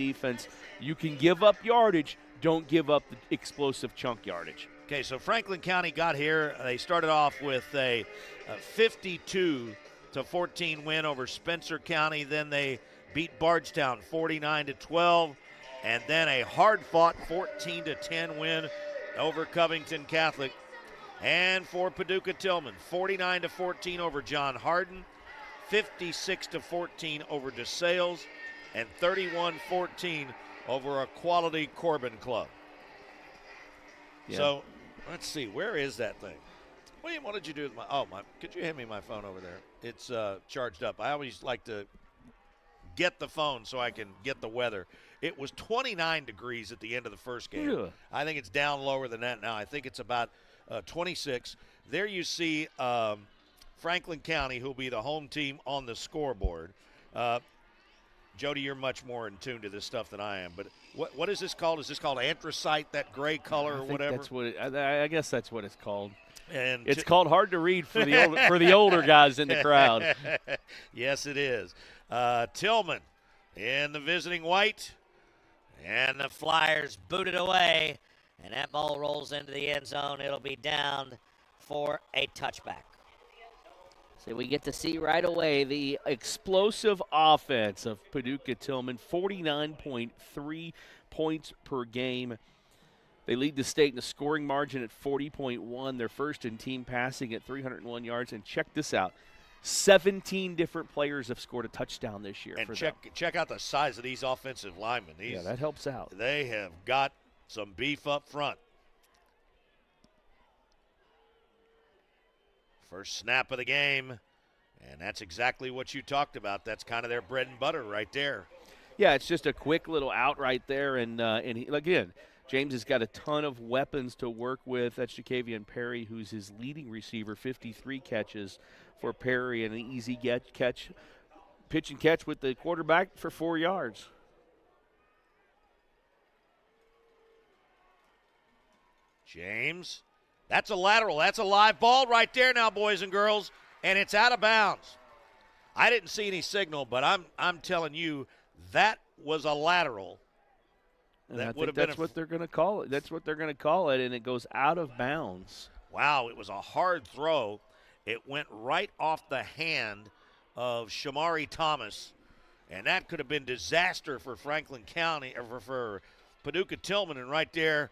defense. You can give up yardage. Don't give up the explosive chunk yardage. Okay, so Franklin County got here. They started off with a 52-14 win over Spencer County. Then they beat Bardstown 49-12, and then a hard-fought 14-10 win over Covington Catholic. And for Paducah Tillman, 49-14 over John Hardin, 56-14 over DeSales, and 31-14 over a quality Corbin club. Yeah. So let's see, where is that thing? William, what did you do with could you hand me my phone over there? It's charged up. I always like to get the phone so I can get the weather. It was 29 degrees at the end of the first game. Yeah. I think it's down lower than that now. I think it's about 26. There you see Franklin County, who'll be the home team on the scoreboard. Jody, you're much more in tune to this stuff than I am. But what is this called? Is this called anthracite, that gray color or whatever? That's what I guess that's what it's called. And it's called hard to read for the older guys in the crowd. Yes, it is. Tillman in the visiting white. And the Flyers boot it away. And that ball rolls into the end zone. It'll be down for a touchback. So we get to see right away the explosive offense of Paducah Tillman, 49.3 points per game. They lead the state in the scoring margin at 40.1. They're first in team passing at 301 yards. And check this out. 17 different players have scored a touchdown this year. And for check out the size of these offensive linemen. Yeah, that helps out. They have got some beef up front. First snap of the game, and that's exactly what you talked about. That's kind of their bread and butter right there. Yeah, it's just a quick little out right there, and again, James has got a ton of weapons to work with. That's Jacavian Perry, who's his leading receiver, 53 catches for Perry, and an easy catch, pitch and catch with the quarterback for 4 yards. James. That's a lateral. That's a live ball right there now, boys and girls, and it's out of bounds. I didn't see any signal, but I'm telling you that was a lateral. That would have been what they're going to call it. That's what they're going to call it, and it goes out of bounds. Wow, it was a hard throw. It went right off the hand of Shamari Thomas, and that could have been disaster for Franklin County or for Paducah Tillman. And right there,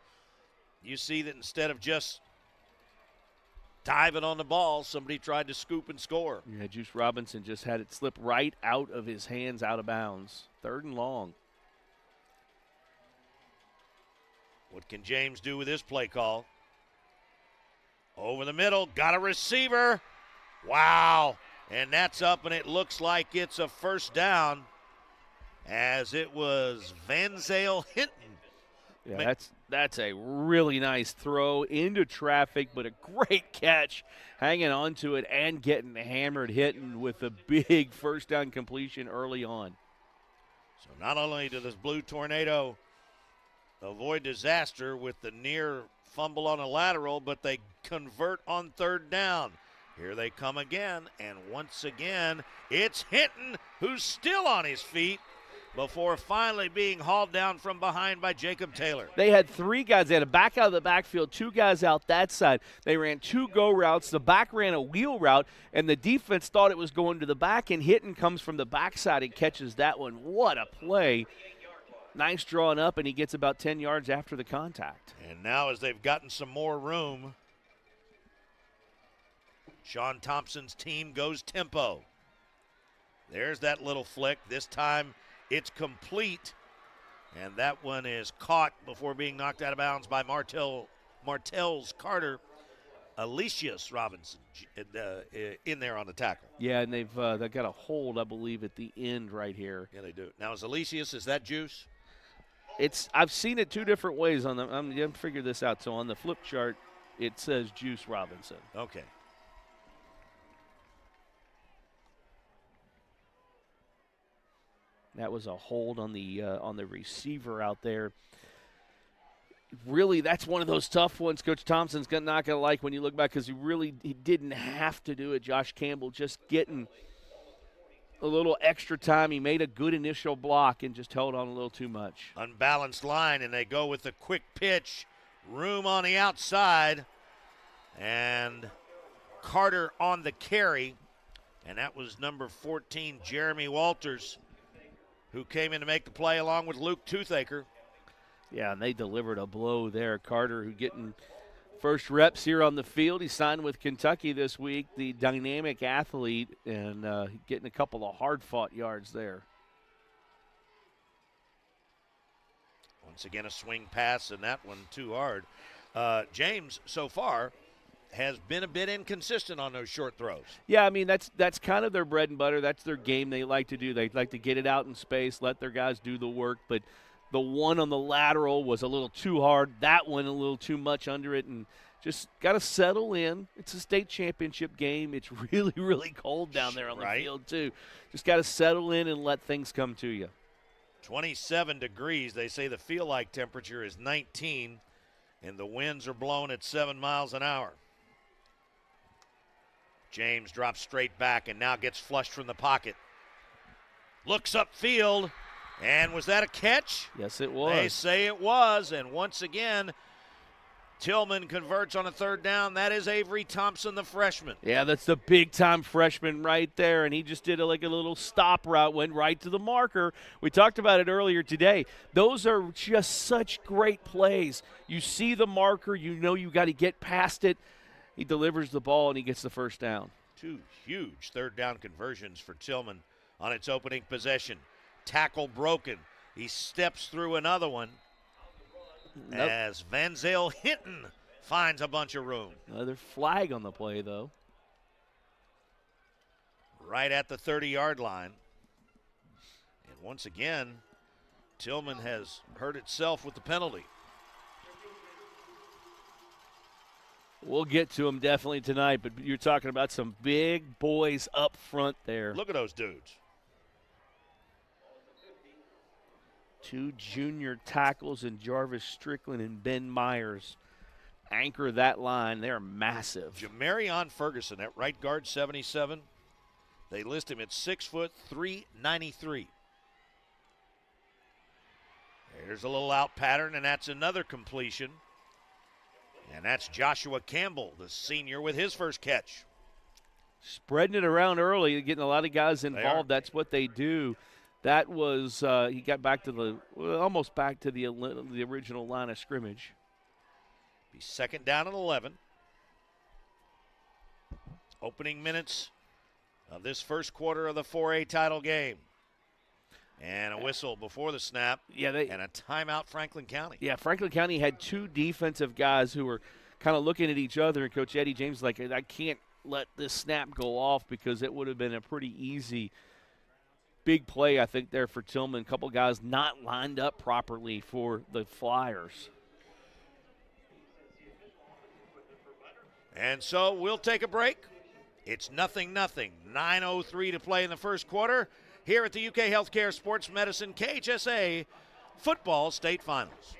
you see that instead of just diving on the ball, somebody tried to scoop and score. Yeah, Juice Robinson just had it slip right out of his hands, out of bounds. 3rd and long. What can James do with this play call? Over the middle, got a receiver. Wow. And that's up, and it looks like it's a first down as it was Van Zale Hinton. Yeah, that's a really nice throw into traffic, but a great catch, hanging on to it and getting hammered, hitting with a big first down completion early on. So not only did this Blue Tornado avoid disaster with the near fumble on a lateral, but they convert on 3rd down. Here they come again, and once again, it's Hinton, who's still on his feet, before finally being hauled down from behind by Jacob Taylor. They had 3 guys. They had a back out of the backfield, 2 guys out that side. They ran 2 go routes. The back ran a wheel route, and the defense thought it was going to the back, and Hinton comes from the backside and catches that one. What a play. Nice drawing up, and he gets about 10 yards after the contact. And now as they've gotten some more room, Sean Thompson's team goes tempo. There's that little flick. This time it's complete, and that one is caught before being knocked out of bounds by Martell's Carter. Alicius Robinson in there on the tackle. Yeah, and they've got a hold, I believe, at the end right here. Yeah, they do. Now, is Alicius, is that Juice? I've seen it 2 different ways. I'm going to figure this out. So on the flip chart, it says Juice Robinson. Okay. That was a hold on the receiver out there. Really, that's one of those tough ones Coach Thompson's not going to like when you look back, because he didn't have to do it. Josh Campbell just getting a little extra time. He made a good initial block and just held on a little too much. Unbalanced line, and they go with the quick pitch. Room on the outside, and Carter on the carry, and that was number 14, Jeremy Walters, who came in to make the play along with Luke Toothaker. Yeah, and they delivered a blow there. Carter, who getting first reps here on the field. He signed with Kentucky this week, the dynamic athlete, and getting a couple of hard-fought yards there. Once again, a swing pass, and that one too hard. James, so far, has been a bit inconsistent on those short throws. Yeah, I mean, that's kind of their bread and butter. That's their game they like to do. They like to get it out in space, let their guys do the work. But the one on the lateral was a little too hard. That one a little too much under it, and just got to settle in. It's a state championship game. It's really, really cold down there on the field, too. Just got to settle in and let things come to you. 27 degrees. They say the feel-like temperature is 19, and the winds are blowing at 7 miles an hour. James drops straight back and now gets flushed from the pocket. Looks upfield, and was that a catch? Yes, it was. They say it was, and once again, Tillman converts on a third down. That is Avery Thompson, the freshman. Yeah, that's the big-time freshman right there, and he just did like a little stop route, went right to the marker. We talked about it earlier today. Those are just such great plays. You see the marker, you know you got to get past it. He delivers the ball, and he gets the first down. Two huge third down conversions for Tillman on its opening possession. Tackle broken. He steps through another one. Nope. As Van Zale Hinton finds a bunch of room. Another flag on the play, though. Right at the 30-yard line. And once again, Tillman has hurt itself with the penalty. We'll get to him definitely tonight, but you're talking about some big boys up front there. Look at those dudes. Two junior tackles in Jarvis Strickland and Ben Myers anchor that line. They're massive. Jamarion Ferguson at right guard, 77. They list him at 6 foot 393. There's a little out pattern, and that's another completion. And that's Joshua Campbell, the senior, with his first catch. Spreading it around early, getting a lot of guys involved. That's what they do. That was he got back to almost back to the original line of scrimmage. Be second down and 11. Opening minutes of this first quarter of the 4A title game. And a whistle before the snap. Yeah, and a timeout, Franklin County. Yeah, Franklin County had two defensive guys who were kind of looking at each other, and Coach Eddie James was like, I can't let this snap go off because it would have been a pretty easy big play, I think, there for Tillman. A couple guys not lined up properly for the Flyers. And so we'll take a break. It's 0-0. 9:03 to play in the first quarter. Here at the UK Healthcare Sports Medicine KHSA Football State Finals.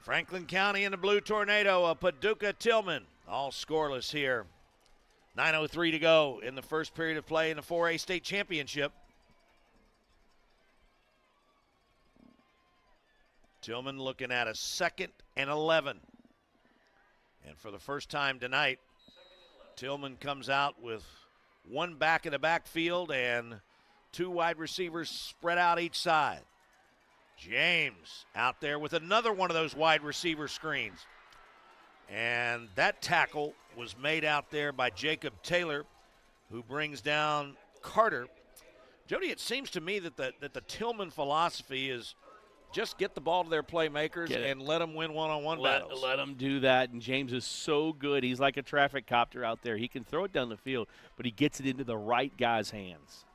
Franklin County in the Blue Tornado of Paducah Tillman. All scoreless here. 9:03 to go in the first period of play in the 4A state championship. Tillman looking at a 2nd and 11. And for the first time tonight, Tillman comes out with one back in the backfield and two wide receivers spread out each side. James out there with another one of those wide receiver screens. And that tackle was made out there by Jacob Taylor, who brings down Carter. Jody, it seems to me that the Tillman philosophy is just get the ball to their playmakers and let them win one-on-one battles. Let them do that, and James is so good. He's like a traffic copter out there. He can throw it down the field, but he gets it into the right guy's hands.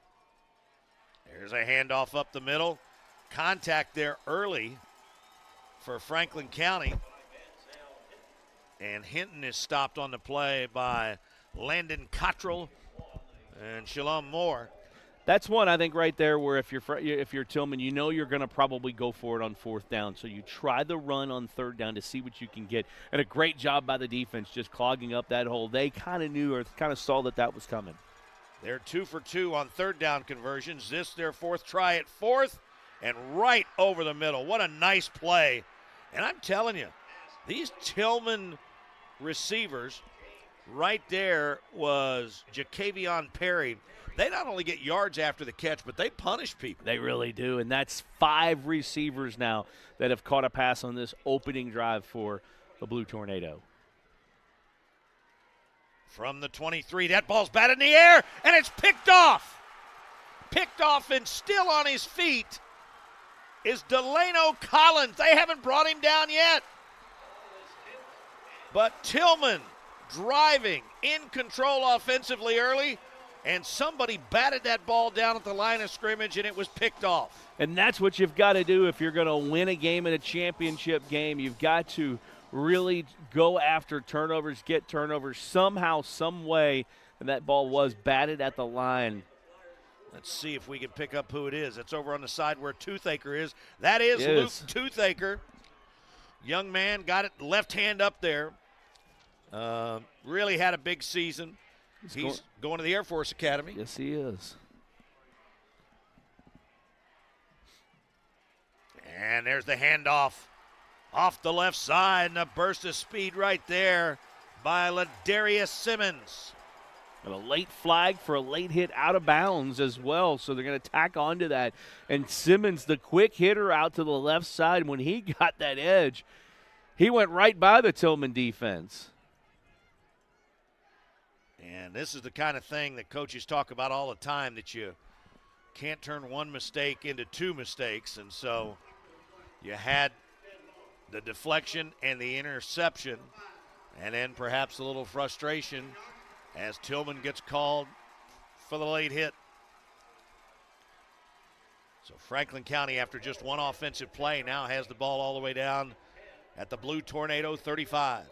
There's a handoff up the middle. Contact there early for Franklin County. And Hinton is stopped on the play by Landon Cottrell and Shalom Moore. That's one, I think, right there where if you're Tillman, you know you're going to probably go for it on fourth down. So you try the run on third down to see what you can get. And a great job by the defense just clogging up that hole. They kind of knew or kind of saw that was coming. They're 2 for 2 on third down conversions. This their fourth try at fourth and right over the middle. What a nice play. And I'm telling you, these Tillman receivers, right there was Jacavion Perry. They not only get yards after the catch, but they punish people. They really do, and that's 5 receivers now that have caught a pass on this opening drive for the Blue Tornado. From the 23, that ball's batted in the air, and it's picked off. Picked off and still on his feet is Delano Collins. They haven't brought him down yet. But Tillman driving, in control offensively early, and somebody batted that ball down at the line of scrimmage, and it was picked off. And that's what you've got to do if you're going to win a game in a championship game. You've got to really go after turnovers, get turnovers somehow, some way, and that ball was batted at the line. Let's see if we can pick up who it is. It's over on the side where Toothaker is. That is Luke Toothaker. Young man got it left hand up there. Really had a big season. He's going to the Air Force Academy. Yes, he is. And there's the handoff off the left side, and a burst of speed right there by Ladarius Simmons. And a late flag for a late hit out of bounds as well, so they're going to tack onto that. And Simmons, the quick hitter out to the left side, when he got that edge, he went right by the Tillman defense. And this is the kind of thing that coaches talk about all the time, that you can't turn one mistake into 2 mistakes. And so you had the deflection and the interception, and then perhaps a little frustration as Tillman gets called for the late hit. So Franklin County, after just one offensive play, now has the ball all the way down at the Blue Tornado 35.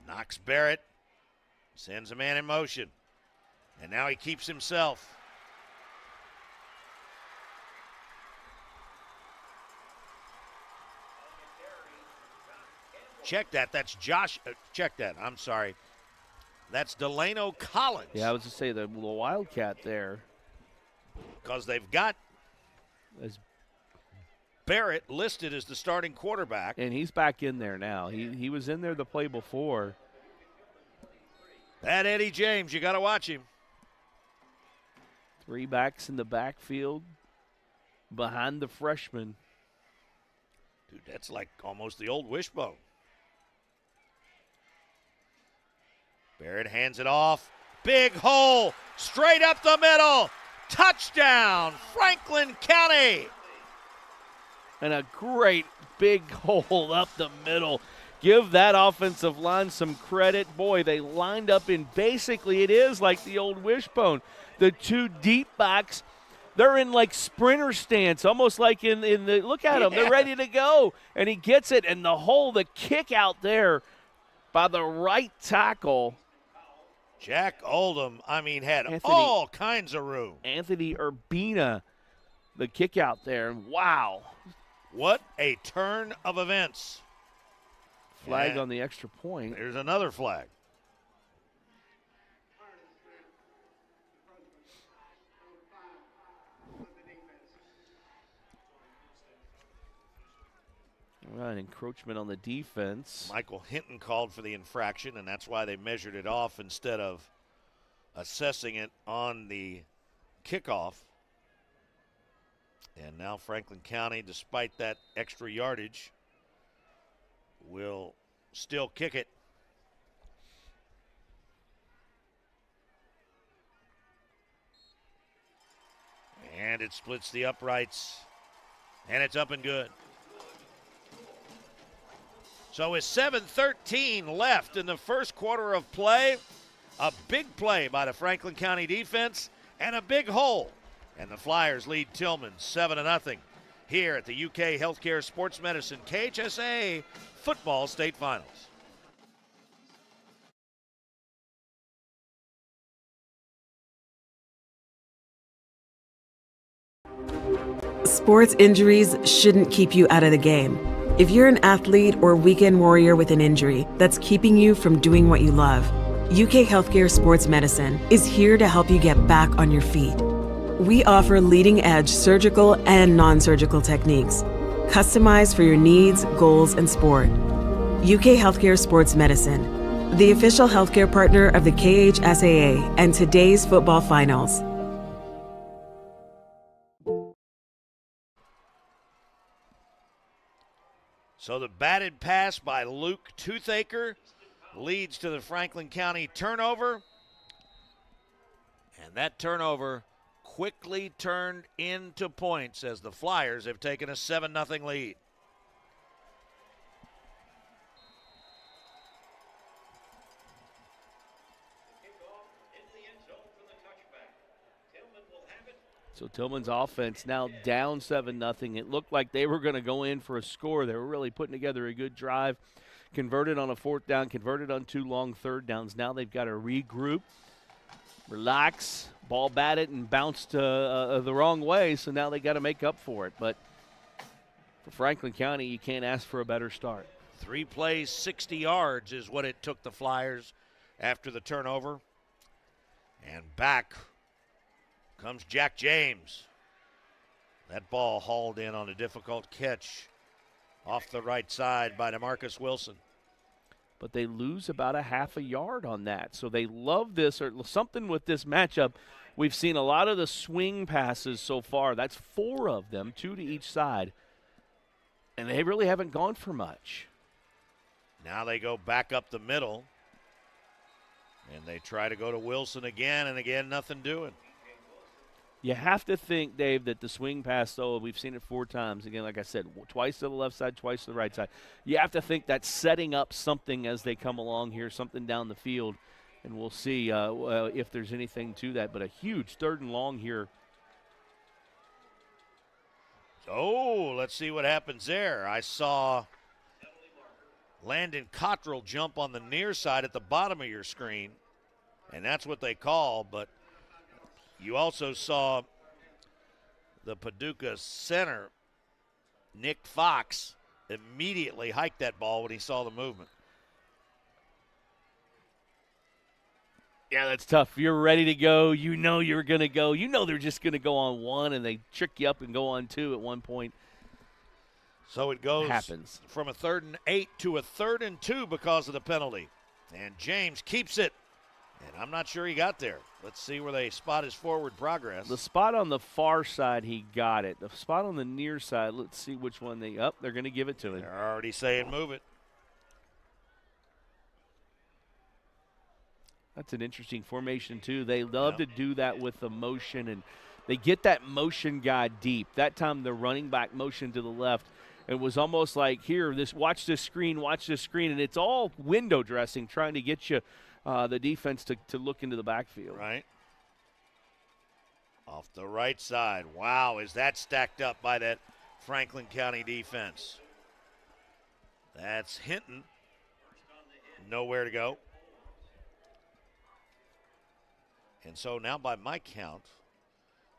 Knox Barrett sends a man in motion, and now he keeps himself. Check that. That's Josh. Check that. I'm sorry. That's Delano Collins. Yeah, I was to say the little Wildcat there. Because they've got as Barrett listed as the starting quarterback. And he's back in there now. He was in there the play before. That Eddie James, you got to watch him. 3 backs in the backfield behind the freshman. Dude, that's like almost the old wishbone. Barrett hands it off. Big hole, straight up the middle. Touchdown, Franklin County. And a great big hole up the middle. Give that offensive line some credit. Boy, they lined up in basically, it is like the old wishbone. The 2 deep backs, they're in like sprinter stance, almost like in the, look at them, they're ready to go. And he gets it, and the hole, the kick out there by the right tackle. Jack Oldham, had all kinds of room. Anthony Urbina, the kick out there. Wow. What a turn of events. Flag on the extra point. There's another flag. Right, encroachment on the defense. Michael Hinton called for the infraction, and that's why they measured it off instead of assessing it on the kickoff. And now Franklin County, despite that extra yardage, will still kick it. And it splits the uprights. And it's up and good. So with 7:13 left in the first quarter of play, a big play by the Franklin County defense and a big hole. And the Flyers lead Tillman 7-0 here at the UK Healthcare Sports Medicine KHSA Football State Finals. Sports injuries shouldn't keep you out of the game. If you're an athlete or weekend warrior with an injury that's keeping you from doing what you love, UK Healthcare Sports Medicine is here to help you get back on your feet. We offer leading-edge surgical and non-surgical techniques, customized for your needs, goals, and sport. UK Healthcare Sports Medicine, the official healthcare partner of the KHSAA and today's football finals. So the batted pass by Luke Toothaker leads to the Franklin County turnover. And that turnover quickly turned into points as the Flyers have taken a 7-0 lead. So Tillman's offense now down 7-0. It looked like they were going to go in for a score. They were really putting together a good drive. Converted on a 4th down, converted on 2 long 3rd downs. Now they've got to regroup, relax, ball batted and bounced the wrong way, so now they got to make up for it. But for Franklin County, you can't ask for a better start. 3 plays, 60 yards is what it took the Flyers after the turnover. And back comes Jack James. That ball hauled in on a difficult catch off the right side by DeMarcus Wilson. But they lose about a half a yard on that. So they love this, or something with this matchup. We've seen a lot of the swing passes so far. That's 4 of them, 2 to each side. And they really haven't gone for much. Now they go back up the middle. And they try to go to Wilson again, and again, nothing doing. You have to think, Dave, that the swing pass, though, we've seen it 4 times. Again, like I said, twice to the left side, twice to the right side. You have to think that's setting up something as they come along here, something down the field. And we'll see if there's anything to that. But a huge 3rd and long here. Oh, let's see what happens there. I saw Landon Cottrell jump on the near side at the bottom of your screen. And that's what they call, but you also saw the Paducah center, Nick Fox, immediately hike that ball when he saw the movement. Yeah, that's tough. You're ready to go. You know you're going to go. You know they're just going to go on 1, and they trick you up and go on 2 at one point. So it goes from a 3rd and 8 to a 3rd and 2 because of the penalty. And James keeps it. And I'm not sure he got there. Let's see where they spot his forward progress. The spot on the far side, he got it. The spot on the near side, let's see which one they're going to give it to him. They're already saying move it. That's an interesting formation, too. They love to do that with the motion, and they get that motion guy deep. That time the running back motion to the left. It was almost like, here, watch this screen, and it's all window dressing, trying to get you the defense to look into the backfield. Right. Off the right side. Wow, is that stacked up by that Franklin County defense. That's Hinton. Nowhere to go. And so now by my count,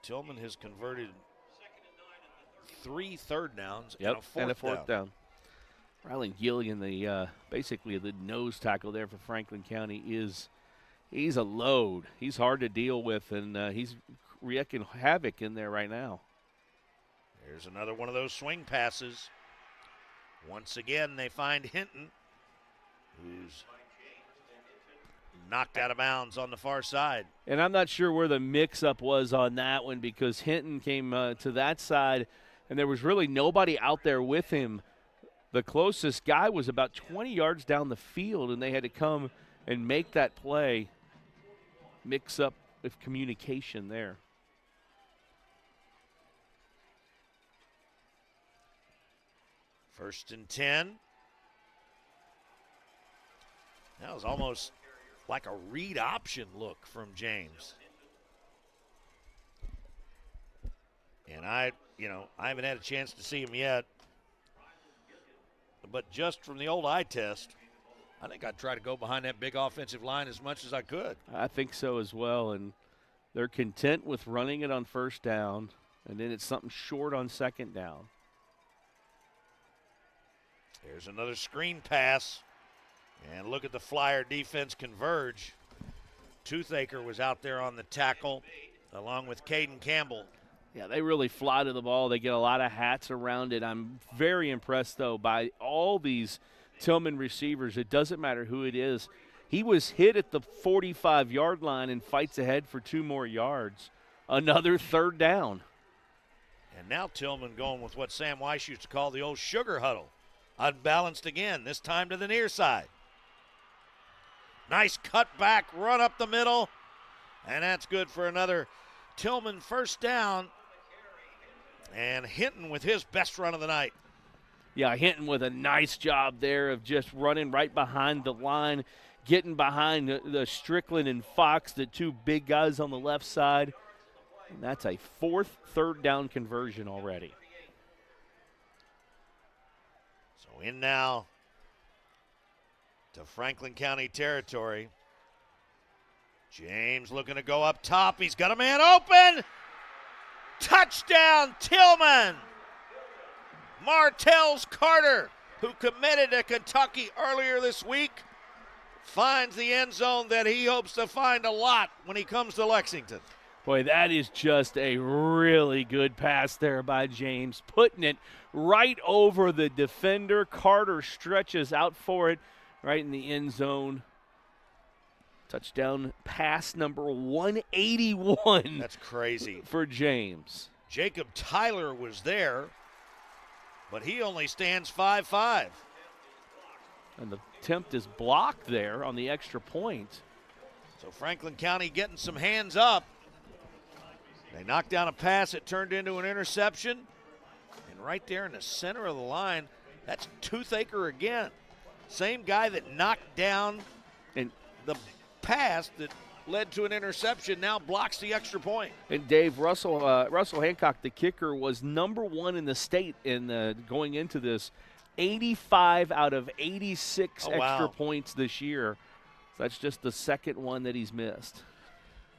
Tillman has converted 3 3rd downs and a 4th down. Rylan Gilligan, basically the nose tackle there for Franklin County, he's a load. He's hard to deal with, and he's wreaking havoc in there right now. There's another one of those swing passes. Once again, they find Hinton, who's knocked out of bounds on the far side. And I'm not sure where the mix-up was on that one because Hinton came to that side, and there was really nobody out there with him. The closest guy was about 20 yards down the field, and they had to come and make that play. Mix-up of communication there. First and 10. That was almost like a read option look from James. And I haven't had a chance to see him yet. But just from the old eye test, I think I'd try to go behind that big offensive line as much as I could. I think so as well, and they're content with running it on first down, and then it's something short on second down. There's another screen pass. And look at the Flyer defense converge. Toothaker was out there on the tackle along with Caden Campbell. Yeah, they really fly to the ball. They get a lot of hats around it. I'm very impressed, though, by all these Tillman receivers. It doesn't matter who it is. He was hit at the 45-yard line and fights ahead for 2 more yards. Another third down. And now Tillman going with what Sam Weiss used to call the old sugar huddle. Unbalanced again, this time to the near side. Nice cut back, run up the middle, and that's good for another Tillman first down. And Hinton with his best run of the night. Yeah, Hinton with a nice job there of just running right behind the line, getting behind the Strickland and Fox, the 2 big guys on the left side. And that's a 4th third down conversion already. So in now to Franklin County territory. James looking to go up top. He's got a man open. Touchdown, Tillman. Martell's Carter, who committed to Kentucky earlier this week, finds the end zone that he hopes to find a lot when he comes to Lexington. Boy, that is just a really good pass there by James, putting it right over the defender. Carter stretches out for it right in the end zone. Touchdown pass number 181. That's crazy. For James. Jacob Tyler was there, but he only stands 5'5". And the attempt is blocked there on the extra point. So Franklin County getting some hands up. They knocked down a pass. It turned into an interception. And right there in the center of the line, that's Toothaker again. Same guy that knocked down and the pass that led to an interception now blocks the extra point. And Dave, Russell Hancock, the kicker, was number 1 in the state in going into this. 85 out of 86 extra points this year. So that's just the second one that he's missed.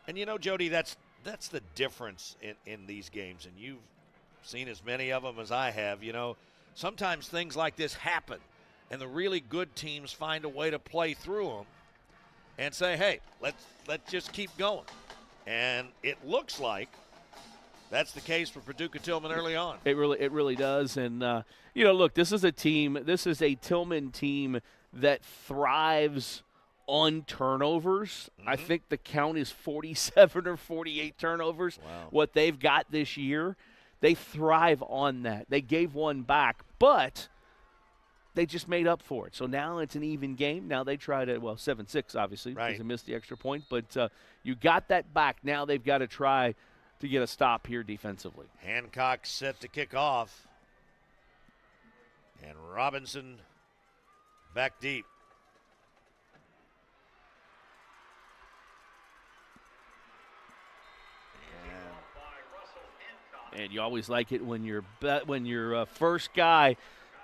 And you know, Jody, that's the difference in these games. And you've seen as many of them as I have. You know, sometimes things like this happen, and the really good teams find a way to play through them and say, hey, let's just keep going. And it looks like that's the case for Paducah Tillman early on. It really does. And, you know, look, this is a Tillman team that thrives on turnovers. Mm-hmm. I think the count is 47 or 48 turnovers, what they've got this year. They thrive on that. They gave one back, but they just made up for it. So now it's an even game. Now they try to, 7-6 obviously, because they missed the extra point. But you got that back. Now they've got to try to get a stop here defensively. Hancock set to kick off. And Robinson back deep. And you always like it when your first guy,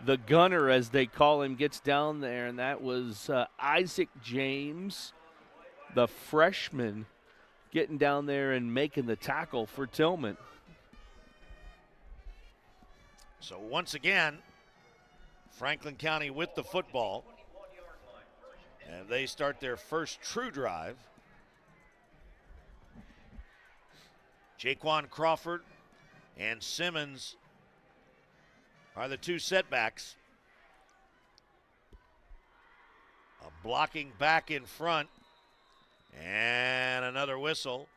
the gunner as they call him, gets down there, and that was Isaac James, the freshman, getting down there and making the tackle for Tillman. So once again, Franklin County with the football, and they start their first true drive. Jaquan Crawford and Simmons are the 2 setbacks. A blocking back in front And another whistle.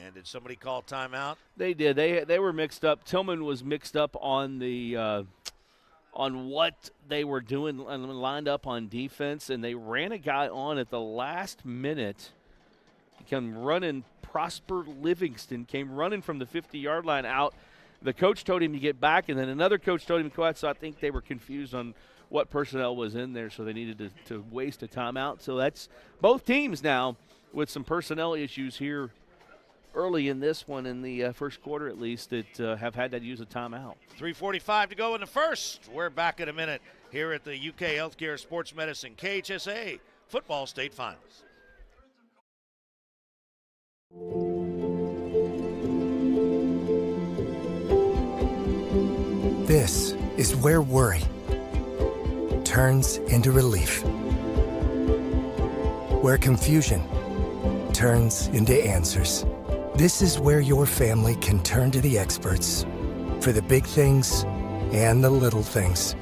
And did somebody call timeout? They did. They were mixed up. Tillman was mixed up on the on what they were doing, lined up on defense, and they ran a guy on at the last minute. He came running. Prosper Livingston came running from the 50-yard line out. The coach told him to get back, and then another coach told him to go out. So I think they were confused on what personnel was in there, so they needed to waste a timeout. So that's both teams now with some personnel issues here early in this one, in the first quarter at least, that have had to use a timeout. 3:45 to go in the first. We're back in a minute here at the UK Healthcare Sports Medicine KHSA Football State Finals. This is where worry turns into relief. Where confusion turns into answers. This is where your family can turn to the experts for the big things and the little things.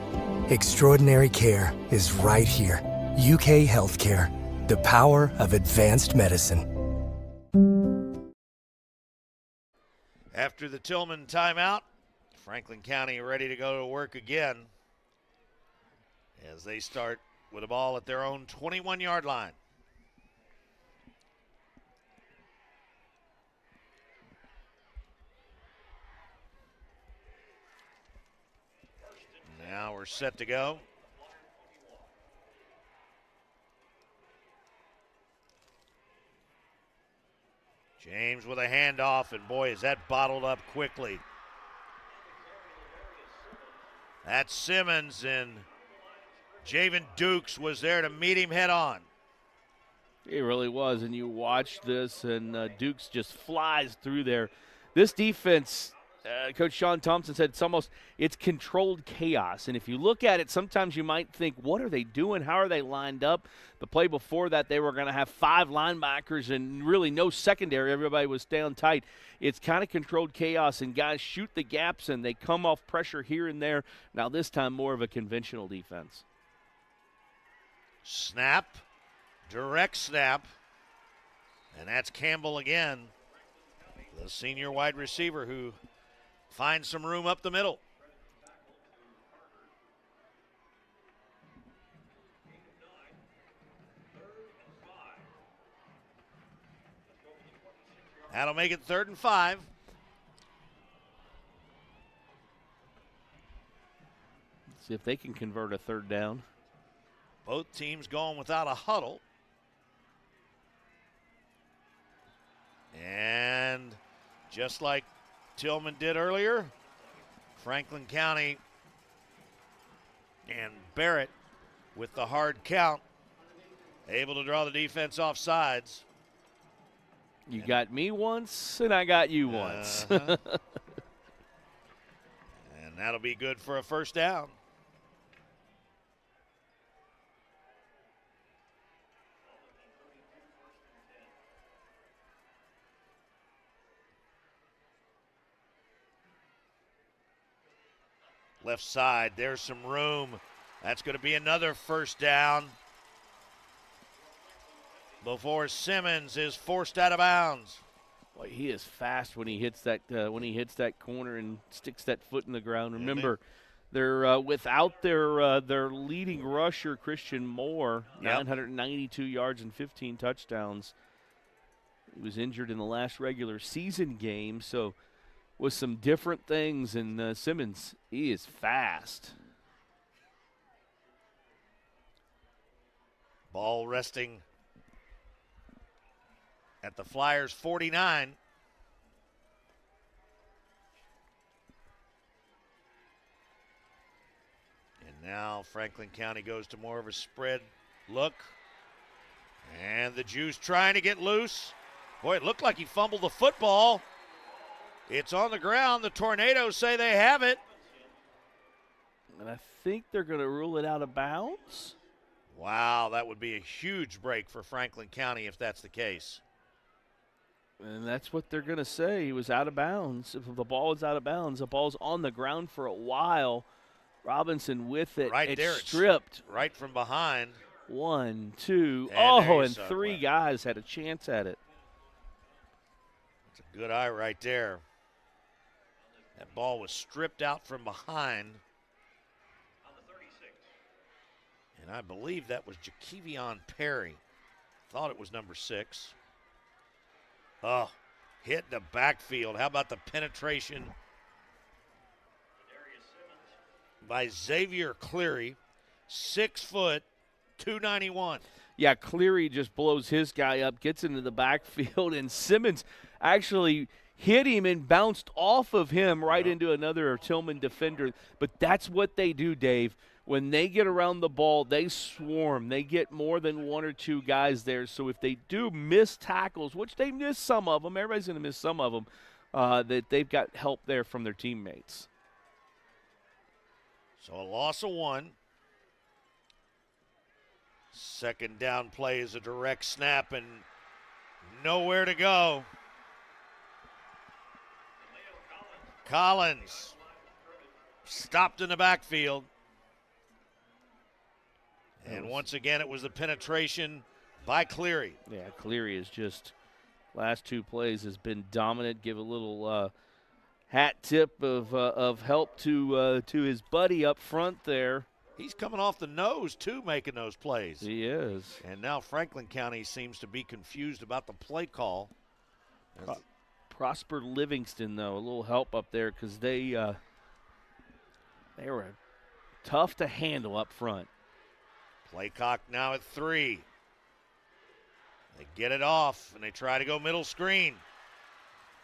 Extraordinary care is right here. UK Healthcare, the power of advanced medicine. After the Tillman timeout, Franklin County ready to go to work again as they start with a ball at their own 21-yard line. Now we're set to go. James with a handoff, and boy, is that bottled up quickly. That's Simmons, and Javen Dukes was there to meet him head on. It really was, and you watch this, and Dukes just flies through there. This defense, Coach Sean Thompson said it's controlled chaos. And if you look at it, sometimes you might think, what are they doing? How are they lined up? The play before that, they were going to have 5 linebackers and really no secondary. Everybody was down tight. It's kind of controlled chaos, and guys shoot the gaps, and they come off pressure here and there. Now this time more of a conventional defense. Snap, direct snap, and that's Campbell again, the senior wide receiver who finds some room up the middle. That'll make it 3rd and 5. See if they can convert a 3rd down. Both teams going without a huddle. And just like Tillman did earlier, Franklin County and Barrett with the hard count, able to draw the defense off sides. You got me once, and I got you once. And that'll be good for a 1st down. Left side, there's some room. That's going to be another 1st down before Simmons is forced out of bounds. Boy, he is fast when he hits that corner and sticks that foot in the ground. Remember, they're without their leading rusher Christian Moore, 992 yards and 15 touchdowns. He was injured in the last regular season game, so with some different things. And Simmons, he is fast. Ball resting at the Flyers 49. And now Franklin County goes to more of a spread look. And the Jews trying to get loose. Boy, it looked like he fumbled the football. It's on the ground. The Tornadoes say they have it. And I think they're going to rule it out of bounds. Wow, that would be a huge break for Franklin County if that's the case. And that's what they're going to say. He was out of bounds. If the ball is out of bounds, the ball's on the ground for a while. Robinson with it. Right it's there. Stripped. Right from behind. 1, 2. And there you And saw it 3 went. guys had a chance at it. It's a good eye right there. That ball was stripped out from behind. And I believe that was Jakevion Perry. Thought it was number 6. Oh, hit the backfield. How about the penetration by Xavier Cleary? 6 foot, 291. Yeah, Cleary just blows his guy up, gets into the backfield, and Simmons actually hit him and bounced off of him right into another Tillman defender. But that's what they do, Dave. When they get around the ball, they swarm. They get more than 1 or 2 guys there. So if they do miss tackles, which they miss some of them, everybody's going to miss some of them, that they've got help there from their teammates. So a loss of 1. Second down play is a direct snap and nowhere to go. Collins stopped in the backfield. And once again, it was the penetration by Cleary. Yeah, Cleary is just, last 2 plays has been dominant. Give a little hat tip of help to his buddy up front there. He's coming off the nose, too, making those plays. He is. And now Franklin County seems to be confused about the play call. Prosper Livingston, though, a little help up there because they were tough to handle up front. Play clock now at 3. They get it off, and they try to go middle screen.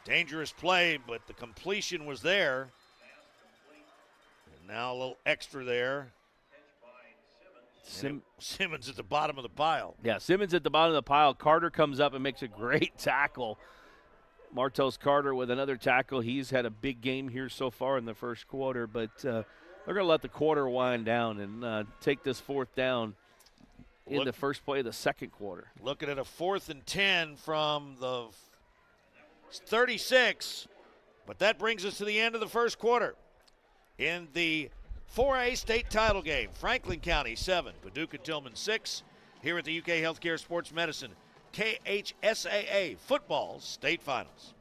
Dangerous play, but the completion was there. And now a little extra there. Simmons at the bottom of the pile. Yeah, Simmons at the bottom of the pile. Carter comes up and makes a great tackle. Martos Carter with another tackle. He's had a big game here so far in the first quarter, but they're going to let the quarter wind down and take this 4th down in the first play of the second quarter. Looking at a 4th and 10 from the 36, but that brings us to the end of the first quarter. In the 4A state title game, Franklin County 7, Paducah Tillman 6, here at the UK Healthcare Sports Medicine KHSAA Football State Finals.